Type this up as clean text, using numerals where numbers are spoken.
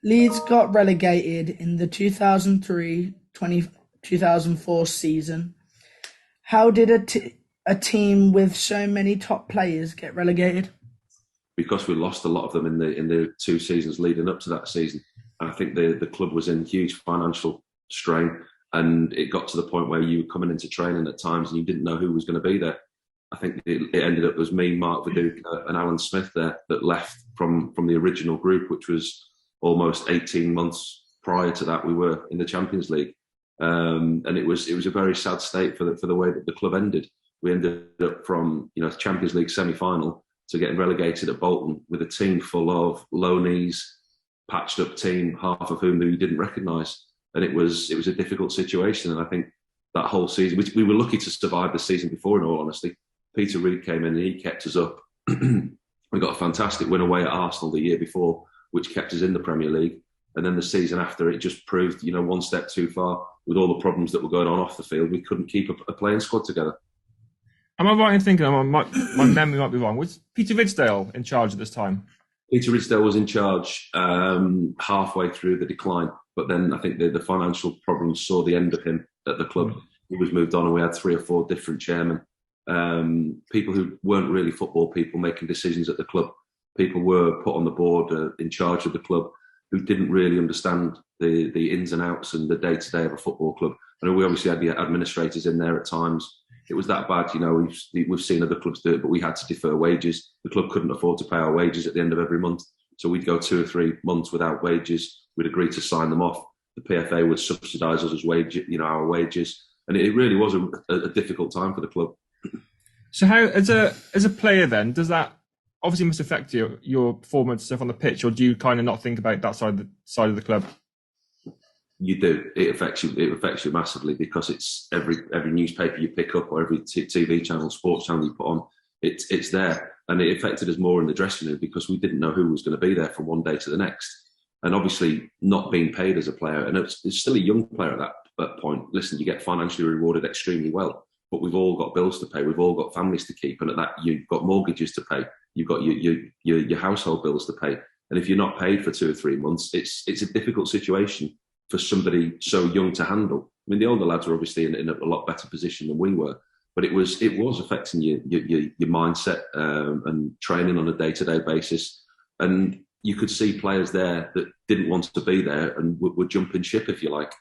Leeds got relegated in the 2003-2004 season. How did a team with so many top players get relegated? Because we lost a lot of them in the 2 seasons leading up to that season. And I think the club was in huge financial strain, and it got to the point where you were coming into training at times and you didn't know who was going to be there. I think it ended up as me, Mark Viduka, and Alan Smith there that left from the original group, which was almost 18 months prior to that. We were in the Champions League, and it was a very sad state for the way that the club ended. We ended up from Champions League semi-final to getting relegated at Bolton with a team full of loanees, patched up team, half of whom you didn't recognise, and it was a difficult situation. And I think that whole season, we were lucky to survive the season before. In all honesty, Peter Reid came in and he kept us up. We got a fantastic win away at Arsenal the year before, which kept us in the Premier League. And then the season after, it just proved, one step too far. With all the problems that were going on off the field, we couldn't keep a playing squad together. Am I right in thinking, my memory might be wrong, was Peter Ridsdale in charge at this time? Peter Ridsdale was in charge halfway through the decline, but then I think the financial problems saw the end of him at the club. He was moved on and we had 3 or 4 different chairmen. People who weren't really football people making decisions at the club. People were put on the board in charge of the club who didn't really understand the ins and outs and the day-to-day of a football club. And we obviously had the administrators in there at times. It was that bad, we've seen other clubs do it, but we had to defer wages. The club couldn't afford to pay our wages at the end of every month. So we'd go 2 or 3 months without wages. We'd agree to sign them off. The PFA would subsidise us as our wages. And it really was a difficult time for the club. So how, as a player then, does that obviously must affect your performance stuff on the pitch, or do you kind of not think about that side of the club? You do. It affects you massively, because it's every newspaper you pick up or every TV channel, sports channel you put on, it's there. And it affected us more in the dressing room because we didn't know who was going to be there from one day to the next. And obviously not being paid as a player, and it's still a young player at that point. Listen, you get financially rewarded extremely well, but we've all got bills to pay. We've all got families to keep. And at that, you've got mortgages to pay. You've got your household bills to pay. And if you're not paid for 2 or 3 months, it's a difficult situation for somebody so young to handle. I mean, the older lads were obviously in a lot better position than we were, but it was affecting your mindset and training on a day-to-day basis. And you could see players there that didn't want to be there and were jumping ship, if you like.